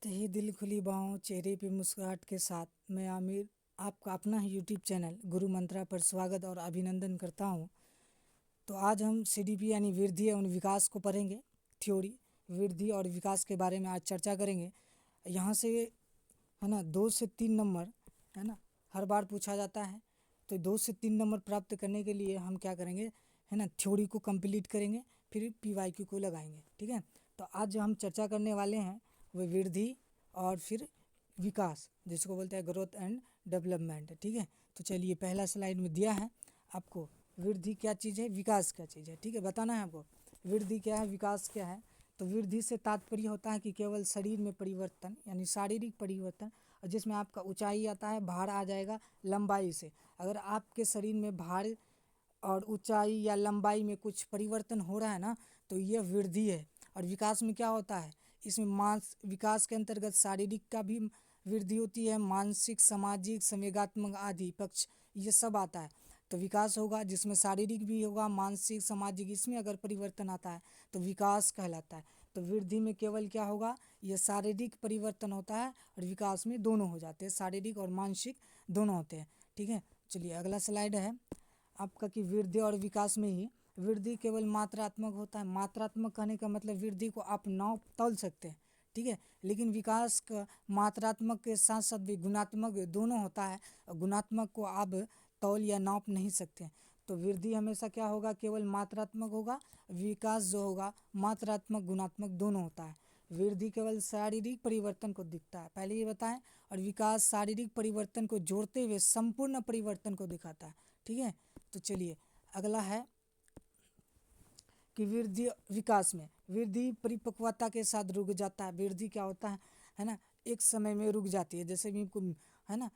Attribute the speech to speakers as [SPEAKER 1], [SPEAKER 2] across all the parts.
[SPEAKER 1] तहे दिल खुली बाहों चेहरे पे मुस्कुराहट के साथ मैं आमिर आपका अपना ही यूट्यूब चैनल गुरु मंत्रा पर स्वागत और अभिनंदन करता हूँ। तो आज हम सीडीपी यानी वृद्धि एवं विकास को पढ़ेंगे। थ्योरी वृद्धि और विकास के बारे में आज चर्चा करेंगे। यहाँ से है ना 2 से 3 नंबर है ना हर बार पूछा जाता है। तो 2 से 3 नंबर प्राप्त करने के लिए हम क्या करेंगे है ना थ्योरी को कंप्लीट करेंगे, फिर पीवाईक्यू को लगाएंगे। ठीक है, तो आज जो हम चर्चा करने वाले हैं वो वृद्धि और फिर विकास, जिसको बोलते हैं ग्रोथ एंड डेवलपमेंट। ठीक है, तो चलिए पहला स्लाइड में दिया है आपको वृद्धि क्या चीज़ है, विकास क्या चीज़ है। ठीक है, बताना है आपको वृद्धि क्या है, विकास क्या है। तो वृद्धि से तात्पर्य होता है कि केवल शरीर में परिवर्तन यानी शारीरिक परिवर्तन, और जिसमें आपका ऊंचाई आता है, भार आ जाएगा लंबाई से। अगर आपके शरीर में भार और ऊंचाई या लंबाई में कुछ परिवर्तन हो रहा है ना, तो यह वृद्धि है। और विकास में क्या होता है, इसमें विकास के अंतर्गत शारीरिक का भी वृद्धि होती है, मानसिक, सामाजिक, संवेगात्मक आदि पक्ष ये सब आता है। तो विकास होगा जिसमें शारीरिक भी होगा, मानसिक, सामाजिक, इसमें अगर परिवर्तन आता है तो विकास कहलाता है। तो वृद्धि में केवल क्या होगा, ये शारीरिक परिवर्तन होता है, और विकास में दोनों हो जाते हैं, शारीरिक और मानसिक दोनों होते हैं। ठीक है, चलिए अगला स्लाइड है आपका कि वृद्धि और विकास में ही वृद्धि केवल मात्रात्मक होता है। मात्रात्मक कहने का मतलब वृद्धि को आप नाप तौल सकते हैं। ठीक है, लेकिन विकास का मात्रात्मक के साथ साथ भी गुणात्मक दोनों होता है, और गुणात्मक को आप तौल या नाप नहीं सकते। तो वृद्धि हमेशा क्या होगा, केवल मात्रात्मक होगा, विकास जो होगा मात्रात्मक गुणात्मक दोनों होता है। वृद्धि केवल शारीरिक परिवर्तन को दिखता है, पहले ये बताएं, और विकास शारीरिक परिवर्तन को जोड़ते हुए संपूर्ण परिवर्तन को दिखाता है। ठीक है, तो चलिए अगला है कि वृद्धि विकास में वृद्धि परिपक्वता के साथ रुक जाता है। वृद्धि क्या होता है ना, एक समय में रुक जाती है। जैसे भी है ना,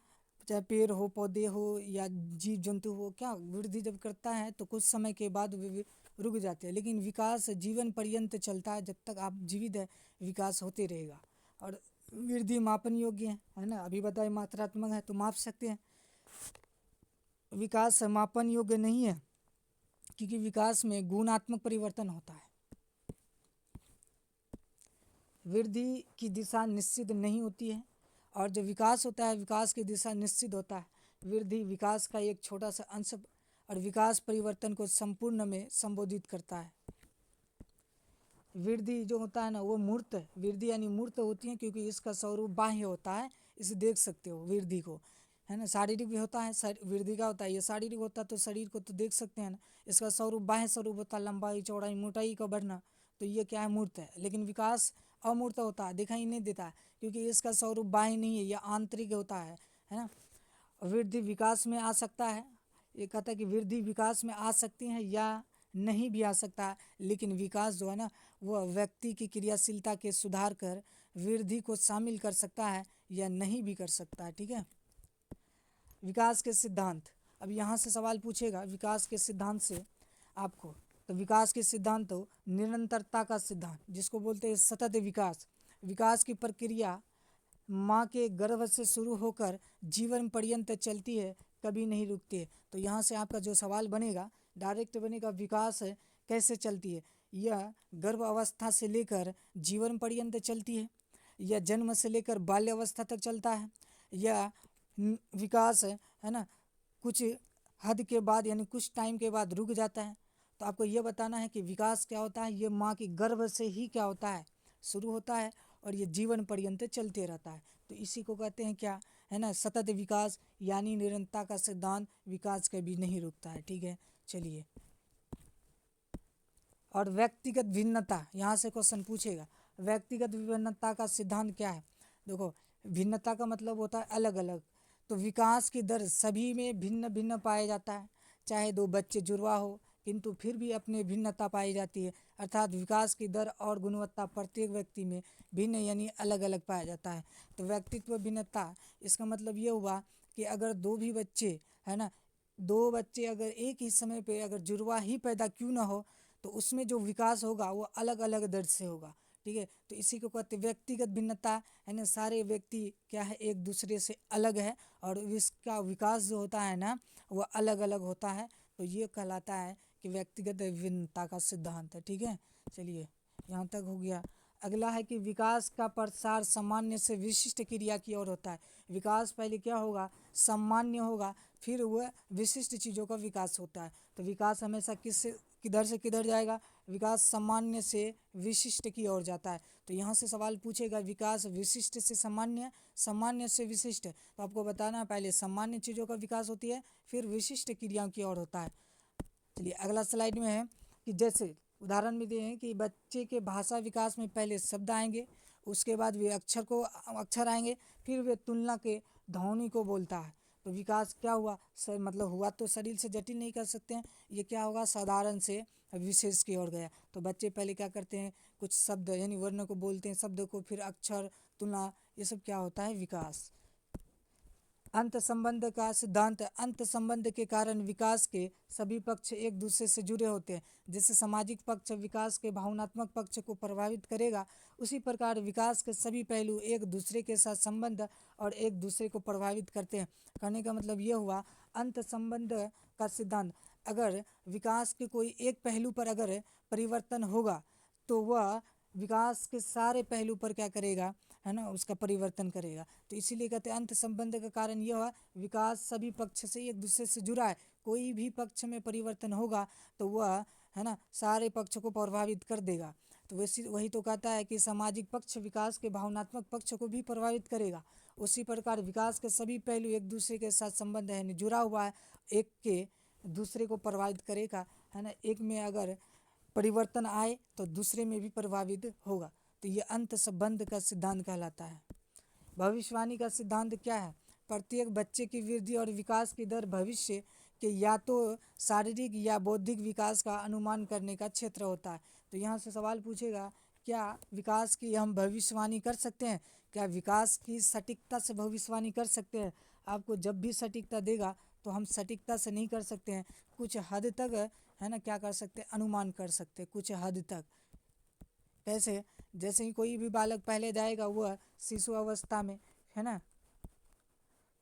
[SPEAKER 1] चाहे पेड़ हो, पौधे हो या जीव जंतु हो, क्या वृद्धि जब करता है तो कुछ समय के बाद वे रुक जाते हैं। लेकिन विकास जीवन पर्यंत चलता है, जब तक आप जीवित है विकास होते रहेगा। और वृद्धि मापन योग्य है ना, अभी बताए मात्रात्मक है तो माप सकते हैं, विकास मापन योग्य नहीं है क्योंकि विकास में गुणात्मक परिवर्तन होता है। वृद्धि की दिशा निश्चित नहीं होती है, और जो विकास होता है विकास की दिशा निश्चित होता है। वृद्धि विकास का एक छोटा सा अंश और विकास परिवर्तन को संपूर्ण में संबोधित करता है। वृद्धि जो होता है ना वो मूर्त वृद्धि यानी मूर्त होती है, क्योंकि इसका स्वरूप बाह्य होता है, इसे देख सकते हो वृद्धि को, है ना। शारीरिक भी होता है, वृद्धि का होता है, ये शारीरिक होता है तो शरीर को तो देख सकते हैं ना। इसका स्वरूप बाह्य स्वरूप होता है, लंबाई, चौड़ाई, मोटाई का बढ़ना, तो ये क्या है, मूर्त है। लेकिन विकास अमूर्त होता है, दिखाई नहीं देता है, क्योंकि इसका स्वरूप बाह्य नहीं है, यह आंतरिक होता है ना। वृद्धि विकास में आ सकता है, ये कहता है कि वृद्धि विकास में आ सकती है या नहीं भी आ सकता है, लेकिन विकास जो है ना वह व्यक्ति की क्रियाशीलता के सुधार कर वृद्धि को शामिल कर सकता है या नहीं भी कर सकता है। ठीक है, विकास के सिद्धांत, अब यहाँ से सवाल पूछेगा विकास के सिद्धांत से आपको। तो विकास के सिद्धांत तो निरंतरता का सिद्धांत, जिसको बोलते हैं सतत विकास। विकास की प्रक्रिया माँ के गर्भ से शुरू होकर जीवन पर्यंत चलती है, कभी नहीं रुकती है। तो यहाँ से आपका जो सवाल बनेगा डायरेक्ट बनेगा, विकास कैसे चलती है, यह गर्भ अवस्था से लेकर जीवन पर्यंत चलती है, या जन्म से लेकर बाल्यावस्था तक चलता है, या विकास है ना कुछ हद के बाद यानी कुछ टाइम के बाद रुक जाता है। तो आपको ये बताना है कि विकास क्या होता है, ये माँ की गर्भ से ही क्या होता है, शुरू होता है, और ये जीवन पर्यंत चलते रहता है। तो इसी को कहते हैं क्या, है ना, सतत विकास, यानी निरंतरता का सिद्धांत, विकास कभी नहीं रुकता है। ठीक है, चलिए। और व्यक्तिगत भिन्नता, यहाँ से क्वेश्चन पूछेगा, व्यक्तिगत भिन्नता का सिद्धांत क्या है। देखो, भिन्नता का मतलब होता है अलग अलग। तो विकास की दर सभी में भिन्न भिन्न पाया जाता है, चाहे दो बच्चे जुड़वा हो किंतु फिर भी अपने भिन्नता पाई जाती है। अर्थात विकास की दर और गुणवत्ता प्रत्येक व्यक्ति में भिन्न यानी अलग अलग पाया जाता है। तो व्यक्तित्व भिन्नता, इसका मतलब ये हुआ कि अगर दो भी बच्चे है ना, दो बच्चे अगर एक ही समय पे अगर जुड़वा ही पैदा क्यों ना हो, तो उसमें जो विकास होगा वो अलग अलग दर से होगा। ठीक है, तो इसी को कहते व्यक्तिगत भिन्नता, है ना। सारे व्यक्ति क्या है, एक दूसरे से अलग है, और इसका विकास जो होता है ना वो अलग अलग होता है। तो ये कहलाता है कि व्यक्तिगत भिन्नता का सिद्धांत है। ठीक है, चलिए यहाँ तक हो गया। अगला है कि विकास का प्रसार सामान्य से विशिष्ट क्रिया की ओर होता है। विकास पहले क्या होगा, सामान्य होगा, फिर वह विशिष्ट चीज़ों का विकास होता है। तो विकास हमेशा किधर से किधर जाएगा, विकास सामान्य से विशिष्ट की ओर जाता है। तो यहाँ से सवाल पूछेगा विकास विशिष्ट से सामान्य, सामान्य से विशिष्ट। तो आपको बताना है पहले सामान्य चीज़ों का विकास होती है, फिर विशिष्ट क्रियाओं की ओर होता है। चलिए अगला स्लाइड में है कि जैसे उदाहरण में दिए हैं कि बच्चे के भाषा विकास में पहले शब्द आएंगे, उसके बाद वे अक्षर आएंगे, फिर वे तुलना के ध्वनि को बोलता है। तो विकास क्या हुआ, मतलब हुआ तो शरीर से जटिल नहीं कर सकते हैं, ये क्या होगा, साधारण से विशेष की ओर गया। तो बच्चे पहले क्या करते हैं, कुछ शब्द यानी वर्ण को बोलते हैं, शब्द को, फिर अक्षर, तुलना, ये सब क्या होता है, विकास। अंत संबंध का सिद्धांत, अंत संबंध के कारण विकास के सभी पक्ष एक दूसरे से जुड़े होते हैं। जैसे सामाजिक पक्ष विकास के भावनात्मक पक्ष को प्रभावित करेगा, उसी प्रकार विकास के सभी पहलू एक दूसरे के साथ संबंध और एक दूसरे को प्रभावित करते हैं। कहने का मतलब ये हुआ, अंत संबंध का सिद्धांत, अगर विकास के कोई एक पहलू पर अगर परिवर्तन होगा तो वह विकास के सारे पहलू पर क्या करेगा, है ना, उसका परिवर्तन करेगा। तो इसीलिए कहते हैं अंत संबंध का कारण यह हुआ, विकास सभी पक्ष से एक दूसरे से जुड़ा है। कोई भी पक्ष में परिवर्तन होगा तो वह, है ना, सारे पक्ष को प्रभावित कर देगा। तो वही तो कहता है कि सामाजिक पक्ष विकास के भावनात्मक पक्ष को भी प्रभावित करेगा। उसी प्रकार विकास के सभी पहलू एक दूसरे के साथ संबंध है, जुड़ा हुआ है, एक के दूसरे को प्रभावित करेगा, है ना। एक में अगर परिवर्तन आए तो दूसरे में भी प्रभावित होगा। तो ये अंत संबंध का सिद्धांत कहलाता है। भविष्यवाणी का सिद्धांत क्या है, प्रत्येक बच्चे की वृद्धि और विकास की दर भविष्य के या तो शारीरिक या बौद्धिक विकास का अनुमान करने का क्षेत्र होता है। तो यहाँ से सवाल पूछेगा, क्या विकास की हम भविष्यवाणी कर सकते हैं, क्या विकास की सटीकता से भविष्यवाणी कर सकते हैं। आपको जब भी सटीकता देगा तो हम सटीकता से नहीं कर सकते हैं, कुछ हद तक, है ना, क्या कर सकते हैं, अनुमान कर सकते हैं कुछ हद तक। कैसे, जैसे ही कोई भी बालक पहले जाएगा वह शिशु अवस्था में, है ना,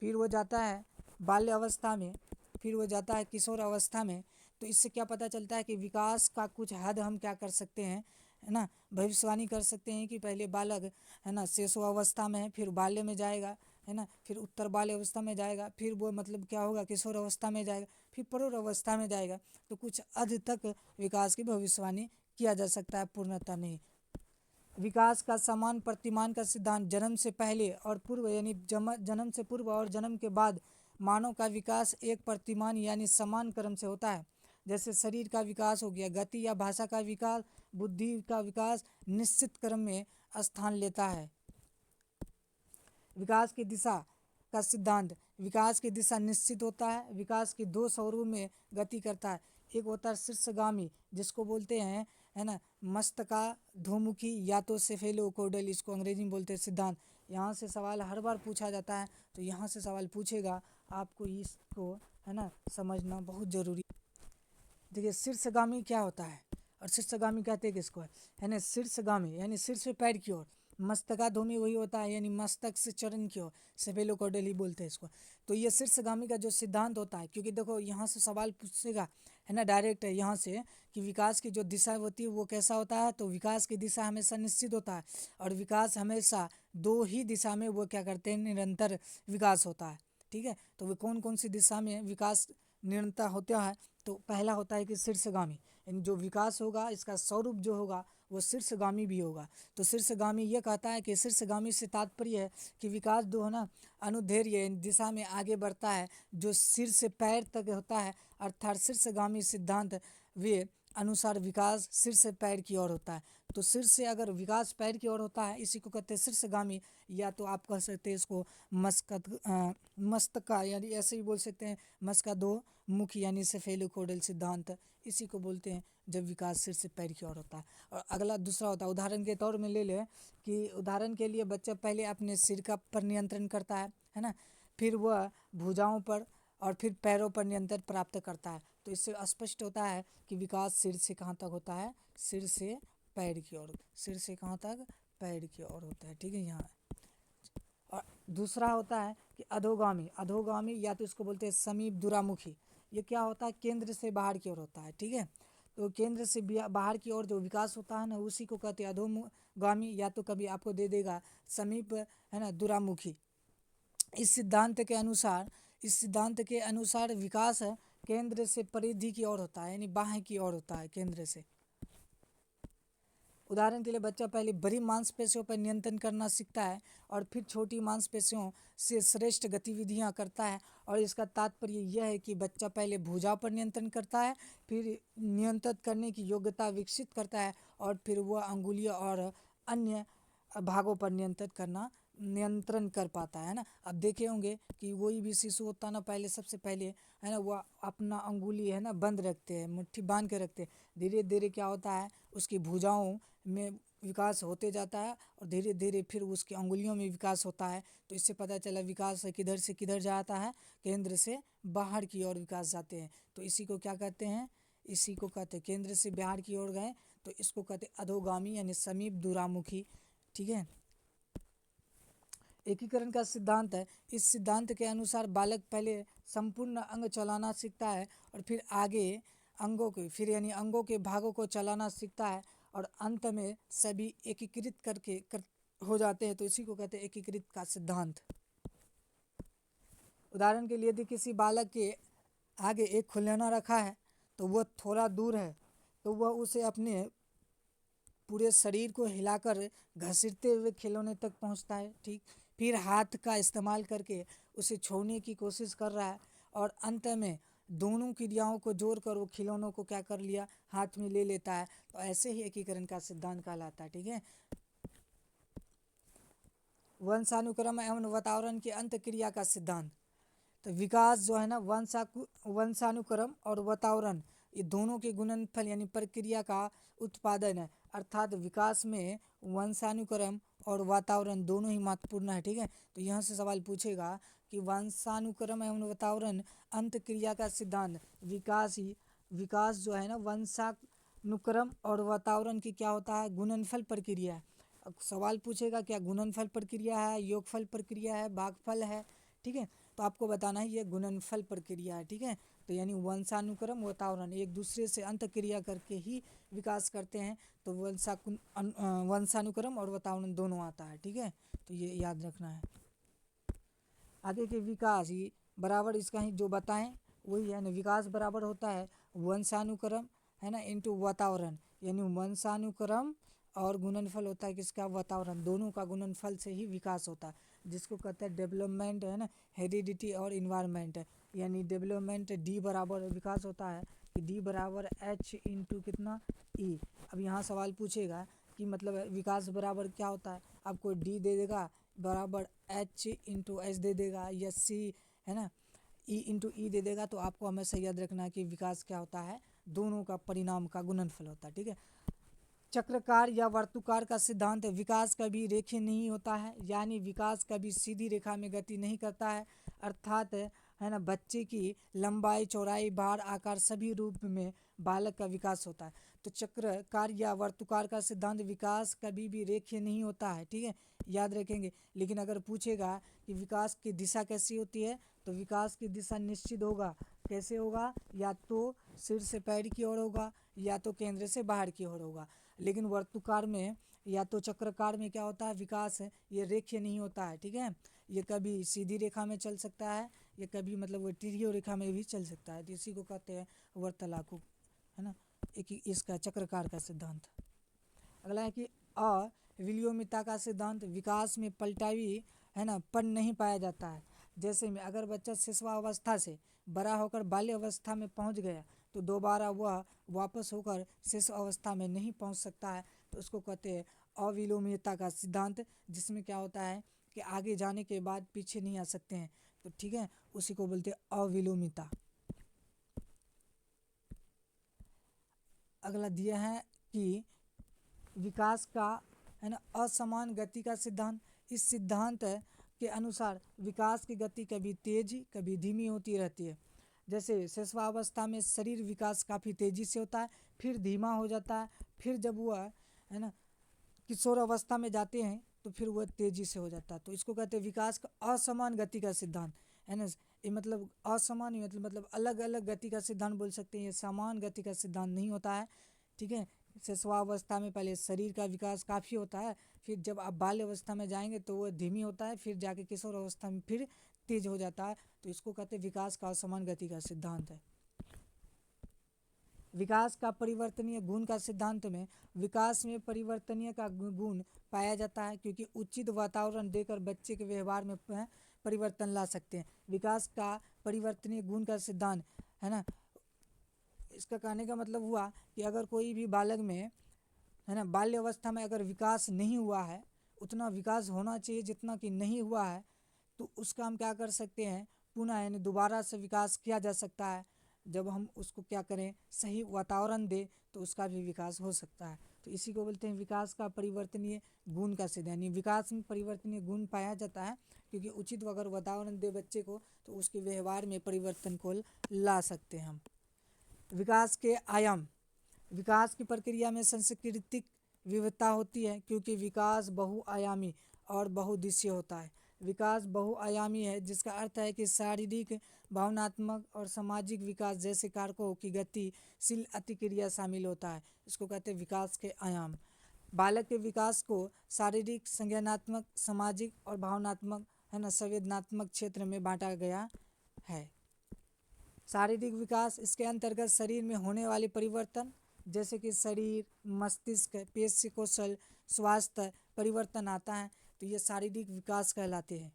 [SPEAKER 1] फिर वो जाता है बाल्य अवस्था में, फिर वो जाता है किशोर अवस्था में। तो इससे क्या पता चलता है कि विकास का कुछ हद हम क्या कर सकते हैं, है ना, भविष्यवाणी कर सकते हैं कि पहले बालक, है ना, शिशु अवस्था में है, फिर बाल्य में जाएगा, है ना, फिर उत्तर बाल्य अवस्था में जाएगा, फिर वो मतलब क्या होगा, किशोर अवस्था में जाएगा, फिर प्रौढ़ अवस्था में जाएगा। तो कुछ हद तक विकास की भविष्यवाणी किया जा सकता है, पूर्णतः नहीं। विकास का समान प्रतिमान का सिद्धांत, जन्म से पहले और पूर्व यानी जन्म से पूर्व और जन्म के बाद मानव का विकास एक प्रतिमान यानी समान क्रम से होता है। जैसे शरीर का विकास हो गया, गति या भाषा का विकास, बुद्धि का विकास निश्चित क्रम में स्थान लेता है। विकास की दिशा का सिद्धांत, विकास की दिशा निश्चित होता है, विकास की दो स्वरूप में गति करता है। एक होता है शीर्षगामी, जिसको बोलते हैं, है ना, मस्तकाधोमुखी या तो सेफेलोकोडल, इसको अंग्रेजी में बोलते हैं सिद्धांत। यहाँ से सवाल हर बार पूछा जाता है, तो यहाँ से सवाल पूछेगा, आपको इसको, है ना, समझना बहुत ज़रूरी। देखिए शीर्षगामी क्या होता है, और शीर्षगामी कहते हैं किसको, है ना, शीर्षगामी यानी सिर से पैर की ओर, मस्तकाधोमी वही होता है यानी मस्तक से चरण की ओर, सेफेलोकोडल ही बोलते हैं इसको। तो ये शीर्षगामी का जो सिद्धांत होता है, क्योंकि देखो यहाँ से सवाल पूछेगा, है ना, डायरेक्ट है यहाँ से कि विकास की जो दिशा होती है वो कैसा होता है। तो विकास की दिशा हमेशा निश्चित होता है, और विकास हमेशा दो ही दिशा में वो क्या करते हैं, निरंतर विकास होता है। ठीक है, तो वो कौन कौन सी दिशा में विकास निरंतर होता है। तो पहला होता है कि शीर्षगामी, यानी जो विकास होगा इसका स्वरूप जो होगा वो शीर्षगामी भी होगा। तो शीर्षगामी ये कहता है कि शीर्षगामी से तात्पर्य है कि विकास जो है ना अनुदैर्ध्य दिशा में आगे बढ़ता है, जो सिर से पैर तक होता है, अर्थात शीर्षगामी सिद्धांत वे अनुसार विकास सिर से पैर की ओर होता है। तो सिर से अगर विकास पैर की ओर होता है, इसी को कहते हैं शीर्षगामी, या तो आप कह सकते हैं इसको मस्तका यानी ऐसे ही बोल सकते हैं, मस्का दो मुखी यानी सेफेलोकोडल सिद्धांत, इसी को बोलते हैं जब विकास सिर से पैर की ओर होता है। और अगला दूसरा होता है, उदाहरण के तौर में ले लें कि उदाहरण के लिए बच्चा पहले अपने सिर का पर नियंत्रण करता है ना, फिर वह भुजाओं पर और फिर पैरों पर नियंत्रण प्राप्त करता है। तो इससे स्पष्ट होता है कि विकास सिर से कहाँ तक होता है, सिर से पैर की ओर, सिर से कहाँ तक, पैर की ओर होता है। ठीक है, यहाँ। और दूसरा होता है कि अधोगामी, अधोगामी या तो इसको बोलते हैं समीप दूरामुखी, ये क्या होता है, केंद्र से बाहर की ओर होता है। ठीक है, तो केंद्र से बाहर की ओर जो विकास होता है ना, उसी को कहते हैं अधोगामी, या तो कभी आपको दे देगा समीप, है ना, दूरामुखी। इस सिद्धांत के अनुसार विकास केंद्र से परिधि की ओर होता है, यानी बाह्य की ओर होता है केंद्र से। उदाहरण के लिए बच्चा पहले बड़ी मांसपेशियों पर नियंत्रण करना सीखता है और फिर छोटी मांसपेशियों से श्रेष्ठ गतिविधियां करता है। और इसका तात्पर्य यह है कि बच्चा पहले भुजा पर नियंत्रण करता है, फिर नियंत्रित करने की योग्यता विकसित करता है, और फिर वह अंगुलियों और अन्य भागों पर नियंत्रण कर पाता है ना। अब देखे होंगे कि कोई भी शिशु होता है ना, पहले सबसे पहले, है ना, वह अपना अंगुली, है ना, बंद रखते हैं, मुट्ठी बांध के रखते हैं। धीरे धीरे क्या होता है, उसकी भुजाओं में विकास होते जाता है, और धीरे धीरे फिर उसकी अंगुलियों में विकास होता है। तो इससे पता चला विकास किधर से किधर जाता है, केंद्र से बाहर की ओर विकास जाते हैं। तो इसी को क्या कहते हैं, इसी को कहते हैं केंद्र से बाहर की ओर गए तो इसको कहते हैं अधोगामी, यानी समीप दूरामुखी। ठीक है। एकीकरण का सिद्धांत है। इस सिद्धांत के अनुसार बालक पहले संपूर्ण अंग चलाना सीखता है, और फिर आगे यानी अंगों के भागों को चलाना सीखता है, और अंत में सभी एकीकृत हो जाते हैं। तो इसी को कहते हैं एकीकृत का सिद्धांत। उदाहरण के लिए यदि किसी बालक के आगे एक खिलौना रखा है तो वह थोड़ा दूर है, तो वह उसे अपने पूरे शरीर को हिलाकर घसीटते हुए खिलौने तक पहुंचता है। ठीक, फिर हाथ का इस्तेमाल करके उसे छोड़ने की कोशिश कर रहा है, और अंत में दोनों क्रियाओं को जोड़कर वो खिलौनों को क्या कर लिया, हाथ में ले लेता है। तो ऐसे ही एकीकरण का सिद्धांत कहलाता है। ठीक है। वंशानुक्रम एवं वातावरण की अंत क्रिया का सिद्धांत। तो विकास जो है ना, वंशानुक्रम और वातावरण, ये दोनों के गुणनफल यानी प्रक्रिया का उत्पादन है। अर्थात विकास में वंशानुक्रम और वातावरण दोनों ही महत्वपूर्ण है। ठीक है। तो यहाँ से सवाल पूछेगा कि वंशानुक्रम एवं वातावरण अंत क्रिया का सिद्धांत। विकास जो है ना, वंशानुक्रम और वातावरण की क्या होता है, गुणनफल प्रक्रिया है। अब सवाल पूछेगा क्या गुणनफल प्रक्रिया है, योगफल प्रक्रिया है, भागफल है। ठीक है। तो आपको बताना है ये गुणनफल प्रक्रिया है। ठीक है। तो यानी वंशानुक्रम वातावरण एक दूसरे से अंत क्रिया करके ही विकास करते हैं। तो वंशानुक्रम और वातावरण दोनों आता है। ठीक है। तो ये याद रखना है। आगे के विकास ही बराबर इसका ही जो बताएं वही है ना, विकास बराबर होता है वंशानुक्रम, है ना, इनटू वातावरण, यानी वंशानुक्रम और गुणनफल होता है किसका, वातावरण। दोनों का गुणनफल से ही विकास होता है, जिसको कहते हैं डेवलपमेंट, है ना, हेरिडिटी और इन्वायरमेंट। यानी डेवलपमेंट डी बराबर विकास होता है कि डी बराबर एच इंटू कितना, ई। अब यहाँ सवाल पूछेगा कि मतलब विकास बराबर क्या होता है, आपको डी दे देगा बराबर एच इंटू एच दे देगा, या सी, है ना, ई इंटू ई दे देगा। तो आपको हमेशा याद रखना है कि विकास क्या होता है, दोनों का परिणाम का गुणनफल होता है। ठीक है। चक्राकार या वर्तुकार का सिद्धांत। विकास कभी रेखीय नहीं होता है, यानी विकास कभी सीधी रेखा में गति नहीं करता है। अर्थात, है ना, बच्चे की लंबाई, चौड़ाई, भार, आकार सभी रूप में बालक का विकास होता है। तो चक्राकार या वर्तुकार का सिद्धांत, विकास कभी भी रेखीय नहीं होता है। ठीक है, याद रखेंगे। लेकिन अगर पूछेगा कि विकास की दिशा कैसी होती है, तो विकास की दिशा निश्चित होगा। कैसे होगा, या तो सिर से पैर की ओर होगा, या तो केंद्र से बाहर की ओर होगा। लेकिन वर्तुकार में या तो चक्राकार में क्या होता है, विकास है ये रेखीय नहीं होता है। ठीक है। ये कभी सीधी रेखा में चल सकता है, ये कभी मतलब वो तिर्यक रेखा में भी चल सकता है। तो इसी को कहते हैं वर्तलाकु, है ना, एक इसका चक्राकार का सिद्धांत। अगला है कि अविलोमिता का सिद्धांत। विकास में पलटावी, है ना, पन नहीं पाया जाता है। जैसे में अगर बच्चा शिशुअवस्था से बड़ा होकर बाल्य अवस्था में पहुंच गया तो दोबारा वह वापस होकर शिशु अवस्था में नहीं पहुंच सकता है। तो उसको कहते हैं अविलोमिता का सिद्धांत, जिसमें क्या होता है कि आगे जाने के बाद पीछे नहीं आ सकते हैं। तो ठीक है, उसी को बोलते हैं अविलोमिता। अगला दिया है कि विकास का, है ना, असमान गति का सिद्धांत। इस सिद्धांत के अनुसार विकास की गति कभी तेज कभी धीमी होती रहती है। जैसे शिशुअवस्था में शरीर विकास काफ़ी तेज़ी से होता है, फिर धीमा हो जाता है, फिर जब वह, है ना, किशोर अवस्था में जाते हैं तो फिर वह तेज़ी से हो जाता है। तो इसको कहते हैं विकास का असमान गति का सिद्धांत, है ना। ये मतलब असमान मतलब अलग अलग गति का सिद्धांत बोल सकते हैं, ये समान गति का सिद्धांत नहीं होता है, ठीक है। शिशुआवस्था में पहले शरीर का विकास काफ़ी होता है, फिर जब आप बाल्य अवस्था में जाएंगे तो वो धीमी होता है, फिर जाके किशोर अवस्था में फिर तेज हो जाता है। तो इसको कहते हैं विकास का असमान गति का सिद्धांत है। विकास का परिवर्तनीय गुण का सिद्धांत में विकास में परिवर्तनीय का गुण पाया जाता है, क्योंकि उचित वातावरण देकर बच्चे के व्यवहार में परिवर्तन ला सकते हैं। विकास का परिवर्तनीय गुण का सिद्धांत है ना, इसका कहने का मतलब हुआ कि अगर कोई भी बालक में है ना बाल्य अवस्था में अगर विकास नहीं हुआ है, उतना विकास होना चाहिए जितना कि नहीं हुआ है, तो उसका हम क्या कर सकते हैं, पुनः यानी दोबारा से विकास किया जा सकता है। जब हम उसको क्या करें, सही वातावरण दें तो उसका भी विकास हो सकता है। तो इसी को बोलते हैं विकास का परिवर्तनीय गुण का सिद्धांत। यानी विकास में परिवर्तनीय गुण पाया जाता है, क्योंकि उचित अगर वातावरण दे बच्चे को तो उसके व्यवहार में परिवर्तन को ला सकते हैं हम। विकास के आयाम, विकास की प्रक्रिया में सांस्कृतिक विविधता होती है, क्योंकि विकास बहुआयामी और बहुदिशीय होता है। विकास बहुआयामी है जिसका अर्थ है कि शारीरिक, भावनात्मक और सामाजिक विकास जैसे कारकों की गतिशील अतिक्रिया शामिल होता है। इसको कहते हैं विकास के आयाम। बालक के विकास को शारीरिक, संज्ञानात्मक, सामाजिक और भावनात्मक है ना संवेदनात्मक क्षेत्र में बांटा गया है। शारीरिक विकास, इसके अंतर्गत शरीर में होने वाले परिवर्तन जैसे कि शरीर, मस्तिष्क, पेशी कौशल, स्वास्थ्य परिवर्तन आता है, तो ये शारीरिक विकास कहलाते हैं,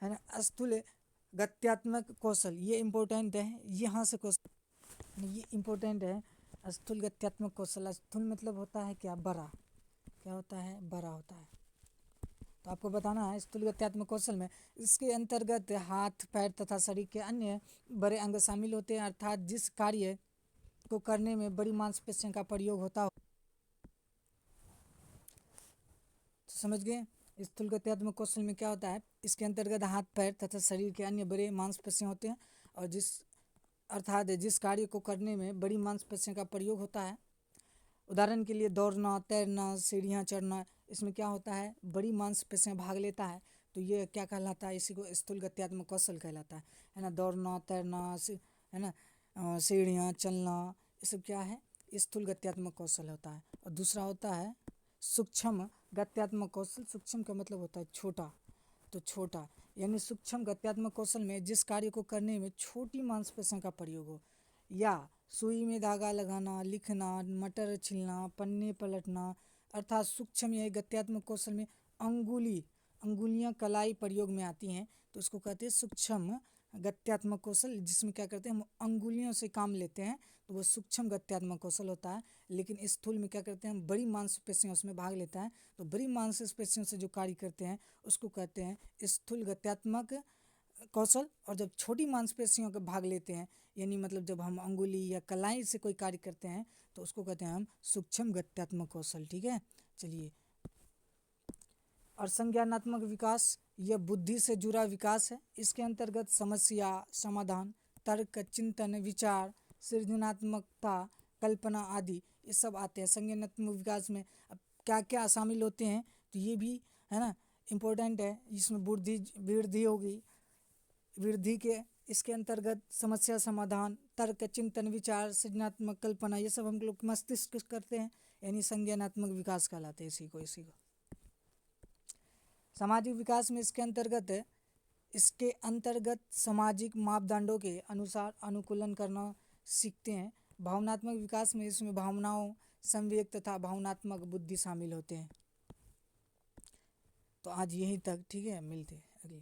[SPEAKER 1] है ना। स्थूल गत्यात्मक कौशल, ये इम्पोर्टेंट है, यहाँ से क्वेश्चन ये इम्पोर्टेंट है। स्थूल गत्यात्मक कौशल, स्थूल मतलब होता है क्या, बड़ा, क्या होता है, बड़ा होता है। तो आपको बताना है स्थूल गत्यात्मक कौशल में इसके अंतर्गत हाथ, पैर तथा शरीर के अन्य बड़े अंग शामिल होते हैं, अर्थात जिस कार्य को करने में बड़ी मांसपेशियों का प्रयोग होता हो। तो समझ गए, स्थूल गत्यात्मक कौशल में क्या होता है, इसके अंतर्गत हाथ, पैर तथा शरीर के अन्य बड़े मांसपेशियाँ होते हैं, और अर्थात जिस कार्य को करने में बड़ी मांसपेशियों का प्रयोग होता है। उदाहरण के लिए दौड़ना, तैरना, सीढ़ियाँ चढ़ना, इसमें क्या होता है, बड़ी मांसपेशियाँ भाग लेता है, तो ये क्या कहलाता है, इसी को स्थूल गत्यात्मक कौशल कहलाता है ना। दौड़ना, तैरना, है ना, सीढ़ियाँ चलना, ये सब क्या है, स्थूल गत्यात्मक कौशल होता है। और दूसरा होता है सूक्ष्म गत्यात्मक कौशल। सूक्ष्म का मतलब होता है छोटा, तो छोटा यानी सूक्ष्म गत्यात्मक कौशल में जिस कार्य को करने में छोटी मांसपेशियों का प्रयोग हो, या सुई में धागा लगाना, लिखना, मटर छीलना, पन्ने पलटना, अर्थात सूक्ष्म या गत्यात्मक कौशल में अंगुलियां कलाई प्रयोग में आती हैं, तो उसको कहते हैं सूक्ष्म गत्यात्मक कौशल, जिसमें क्या करते हैं हम अंगुलियों से काम लेते हैं, तो वो सूक्ष्म गत्यात्मक कौशल होता है। लेकिन स्थूल में क्या करते हैं हम, बड़ी मांसपेशियों उसमें भाग लेता है, तो बड़ी मांसपेशियों से जो कार्य करते हैं उसको कहते हैं स्थूल गत्यात्मक कौशल। और जब छोटी मांसपेशियों के भाग लेते हैं, यानी मतलब जब हम अंगुली या कलाई से कोई कार्य करते हैं, तो उसको कहते हैं हम सूक्ष्म गत्यात्मक कौशल, ठीक है। चलिए, और संज्ञानात्मक विकास, यह बुद्धि से जुड़ा विकास है। इसके अंतर्गत समस्या समाधान, तर्क, चिंतन, विचार, सृजनात्मकता, कल्पना आदि ये सब आते हैं संज्ञानात्मक विकास में। अब क्या क्या शामिल होते हैं, तो ये भी है ना इम्पोर्टेंट है। इसमें बुद्धि वृद्धि होगी, वृद्धि के इसके अंतर्गत समस्या समाधान, तर्क, चिंतन, विचार, सृजनात्मक, कल्पना, ये सब हम लोग मस्तिष्क करते हैं, यानी संज्ञानात्मक विकास कहलाते हैं इसी को। सामाजिक विकास में इसके अंतर्गत सामाजिक मापदंडों के अनुसार अनुकूलन करना सीखते हैं। भावनात्मक विकास में इसमें भावनाओं, संवेग तथा भावनात्मक बुद्धि शामिल होते हैं। तो आज यहीं तक, ठीक है, मिलते हैं अगली